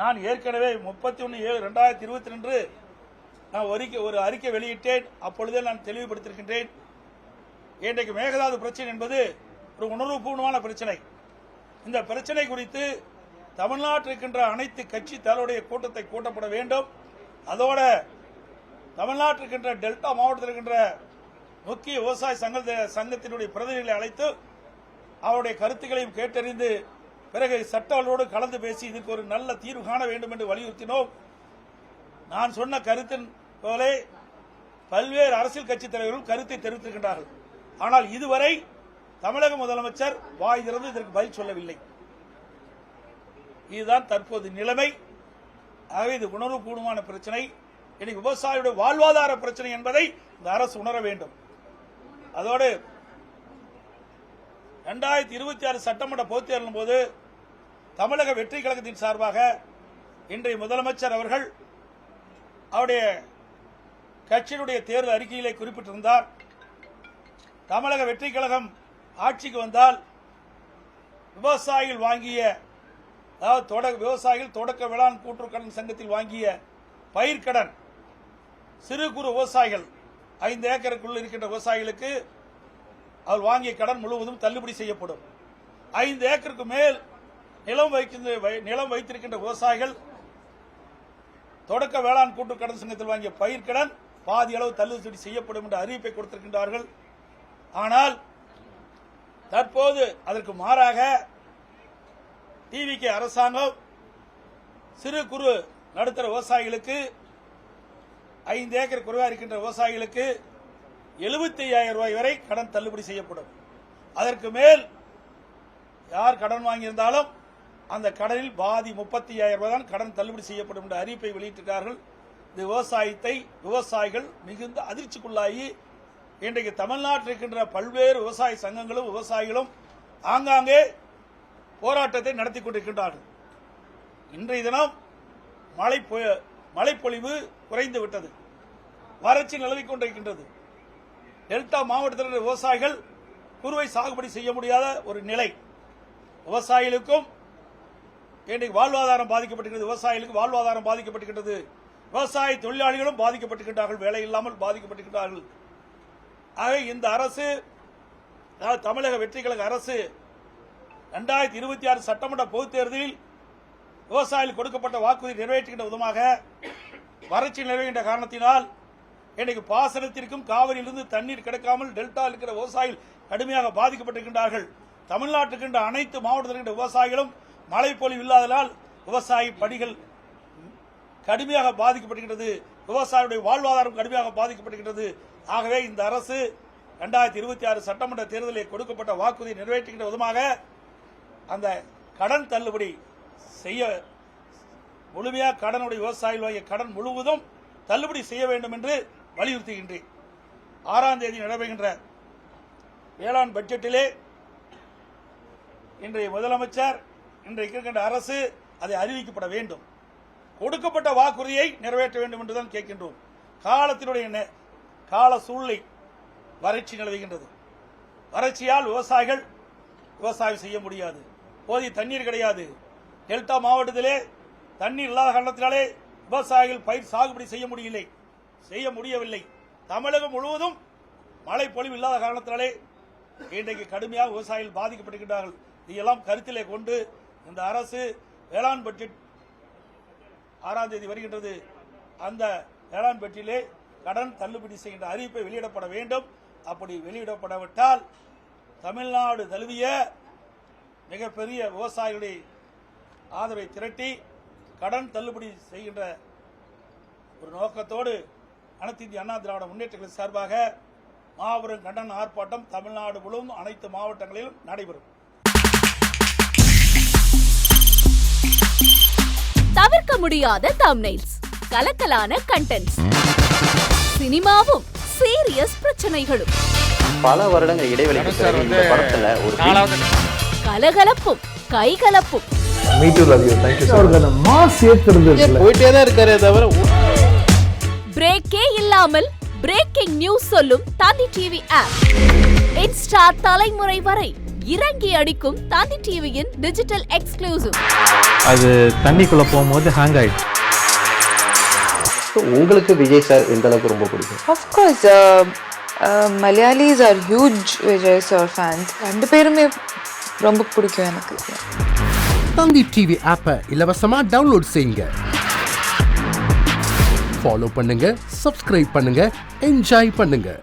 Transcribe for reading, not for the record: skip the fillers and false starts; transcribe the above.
நான் ஏற்கனவே 31/7/2022 நான் ஒரு அறிக்கை வெளியிட்டேன். அப்பொழுதே நான் தெளிவுபடுத்தியிருக்கின்றேன். இன்றைக்கு மேகதாது பிரச்சனை என்பது ஒரு உணர்வுபூர்வமான பிரச்சனை. இந்த பிரச்சனை குறித்து தமிழ்நாட்டில் இருக்கின்ற அனைத்து கட்சி தலைவருடைய கூட்டத்தை கூட்டப்பட வேண்டும். அதோட தமிழ்நாட்டில் இருக்கின்ற டெல்டா மாவட்டத்தில் இருக்கின்ற முக்கிய விவசாய சங்கத்தினுடைய பிரதிநிதிகளை அழைத்து அவருடைய கருத்துக்களையும் கேட்டறிந்து பிறகு சட்டங்களோடு கலந்து பேசி இதுக்கு ஒரு நல்ல தீர்வு காண வேண்டும் என்று வலியுறுத்தினோம். நான் சொன்ன கருத்தின் போலே பல்வேறு அரசியல் கட்சி தலைவர்கள் கருத்தை தெரிவித்திருக்கின்றார்கள். ஆனால் இதுவரை தமிழக முதலமைச்சர் வாய் திறந்து இதற்கு பதில் சொல்லவில்லை. இதுதான் தற்போது நிலைமை. ஆகவே இது உணர்வுபூர்வமான பிரச்சனை. இன்னைக்கு விவசாயியுடைய வாழ்வாதார பிரச்சனை என்பதை இந்த அரசு உணர வேண்டும். அதோடு 2026 சட்டமன்ற பொதுத் தேர்தலின் போது தமிழக வெற்றி கழகத்தின் சார்பாக இன்றைய முதலமைச்சர் அவர்கள் அவருடைய கட்சியினுடைய தேர்தல் அறிக்கையிலே குறிப்பிட்டிருந்தார். தமிழக வெற்றி கழகம் ஆட்சிக்கு வந்தால் விவசாயிகள் வாங்கிய விவசாயிகள் தொடக்க வேளாண் கூட்டுறவு சங்கத்தில் வாங்கிய பயிர்க்கடன் சிறு குறு விவசாயிகள் 5 ஏக்கருக்குள் இருக்கின்ற விவசாயிகளுக்கு அவர் வாங்கிய கடன் முழுவதும் தள்ளுபடி செய்யப்படும். 5 ஏக்கருக்கு மேல் நிலம் வைத்திருக்கின்ற விவசாயிகள் தொடக்க வேளாண் கூட்டுறவு கடன் சங்கத்தில் வாங்கிய பயிர்க்கடன் பாதி அளவு தள்ளுபடி செய்யப்படும் என்ற அறிவிப்பை கொடுத்திருக்கின்றார்கள். ஆனால் தற்போது அதற்கு மாறாக டிவிகே அரசாங்கம் சிறு குறு நடுத்தர விவசாயிகளுக்கு 5 ஏக்கர் குறைவாக இருக்கின்ற விவசாயிகளுக்கு 75,000 ரூபாய் வரை கடன் தள்ளுபடி செய்யப்படும். அதற்கு மேல் யார் கடன் வாங்கியிருந்தாலும் அந்த கடனில் பாதி 35,000 ரூபாய் தான் கடன் தள்ளுபடி செய்யப்படும் என்ற அறிவிப்பை வெளியிட்டிருக்கிறார்கள். இந்த விவசாயிகள் மிகுந்த அதிர்ச்சிக்குள்ளாகி இன்றைக்கு தமிழ்நாட்டில் இருக்கின்ற பல்வேறு விவசாய சங்கங்களும் விவசாயிகளும் ஆங்காங்கே போராட்டத்தை நடத்தி கொண்டிருக்கின்றார்கள். இன்றைய தினம் மழைப்பொழிவு குறைந்து விட்டது, வறட்சி நிலவிக் கொண்டிருக்கின்றது. டெல்டா மாவட்டத்தில் விவசாயிகள் குறுவை சாகுபடி செய்ய முடியாத ஒரு நிலை. விவசாயிகளுக்கும் இன்றைக்கு வாழ்வாதாரம் பாதிக்கப்பட்டிருக்கிறது. விவசாயிகளுக்கு வாழ்வாதாரம் பாதிக்கப்பட்டிருக்கிறது. விவசாய தொழிலாளிகளும் பாதிக்கப்பட்டிருக்கிறார்கள், வேலை இல்லாமல் பாதிக்கப்பட்டிருக்கிறார்கள். ஆக இந்த அரசு, தமிழக வெற்றி கழக அரசு 2026 சட்டமன்ற பொதுத் தேர்தலில் விவசாயிகள் கொடுக்கப்பட்ட வாக்குறுதி நிறைவேற்றுகின்ற விதமாக வறட்சி நிறைவேற்ற காரணத்தினால் இன்றைக்கு பாசனத்திற்கும் காவிரியிலிருந்து தண்ணீர் கிடைக்காமல் டெல்டா இருக்கிற விவசாயிகள் கடுமையாக பாதிக்கப்பட்டிருக்கின்றார்கள். தமிழ்நாட்டில் இருக்கின்ற அனைத்து மாவட்டத்தில் இருக்கின்ற விவசாயிகளும் மழை பொழிவு இல்லாததால் விவசாய பணிகள் கடுமையாக பாதிக்கப்பட்டிருக்கிறது. விவசாயிகளுடைய வாழ்வாதாரம் கடுமையாக பாதிக்கப்பட்டிருக்கிறது. ஆகவே இந்த அரசு 2026 சட்டமன்ற தேர்தலில் கொடுக்கப்பட்ட வாக்குறுதி நிறைவேற்றுகின்ற விதமாக அந்த கடன் தள்ளுபடி செய்ய முழுமையாக கடனுடைய விவசாயிகள் வாங்கிய கடன் முழுவதும் தள்ளுபடி செய்ய வேண்டும் என்று வலியுறுத்துகின்றேன். 6ஆம் தேதி நடைபெறுகின்ற வேளாண் பட்ஜெட்டிலே இன்றைய முதலமைச்சர், இன்றைக்கு இருக்கின்ற அரசு அதை அறிவிக்கப்பட வேண்டும். கொடுக்கப்பட்ட வாக்குறுதியை நிறைவேற்ற வேண்டும் என்றுதான் கேட்கின்றோம். காலத்தினுடைய கால சூழ்நிலை வறட்சி நிலவுகின்றது. வறட்சியால் விவசாயம் செய்ய முடியாது. போதிய தண்ணீர் கிடையாது. டெல்டா மாவட்டத்திலே தண்ணீர் இல்லாத காரணத்தினாலே விவசாயிகள் பயிர் சாகுபடி செய்ய முடியவில்லை. தமிழகம் முழுவதும் மழை பொழிவு இல்லாத காரணத்தினாலே இன்றைக்கு கடுமையாக விவசாயிகள் பாதிக்கப்பட்டிருக்கிறார்கள். இதையெல்லாம் கருத்திலே கொண்டு இந்த அரசு வேளாண் பட்ஜெட் 6ஆம் தேதி வருகின்றது. அந்த வேளாண் பட்ஜெட்டிலே கடன் தள்ளுபடி செய்கின்ற அறிவிப்பை வெளியிடப்பட வேண்டும். அப்படி வெளியிடப்படாவிட்டால் தமிழ்நாடு தழுவிய மிகப்பெரிய விவசாயிகளுடைய ஆதரவை திரட்டி கடன் தள்ளுபடி செய்கின்ற ஒரு நோக்கத்தோடு அனைத்து இந்திய அண்ணா திராவிட முன்னேற்ற கழக சார்பாக மாபெரும் கண்டன ஆர்ப்பாட்டம் தமிழ்நாடு முழுவதும் அனைத்து மாவட்டங்களிலும் நடைபெறும். தவிர்க்க முடியாத தம்ப்நெயில்ஸ், கலக்கலான கண்டென்ட்ஸ், சினிமாவும் சீரியஸ் பிரச்சனைகளும், பல வருடங்கள் இடைவெளிக்கு பிறகு இந்த படத்துல ஒரு கலகலப்பும் கைகலப்பும், பிரேக்கே இல்லாமல் பிரேக்கிங் நியூஸ் சொல்லும் தந்தி டிவி ஆப். இன்ஸ்டா தலைமுறை வரை இறங்கி அடிக்கும் தந்தி டிவியின் டிஜிட்டல் எக்ஸ்க்ளூசிவ். அது தண்ணிக்குள்ள போகும்போது ஹேங் ஆயிடுச்சு. உங்களுக்கு விஜய் சார் எந்த அளவுக்கு ரொம்ப பிடிக்கும்? Of course, Malayalis are huge Vijay sir fans. ரெண்டு பேருமே ரொம்ப பிடிக்கும் எனக்கு. தந்தி டிவி ஆப்பை இலவசமா டவுன்லோட் செய்யுங்க. ஃபாலோ பண்ணுங்க, சப்ஸ்கிரைப் பண்ணுங்க, என்ஜாய் பண்ணுங்க.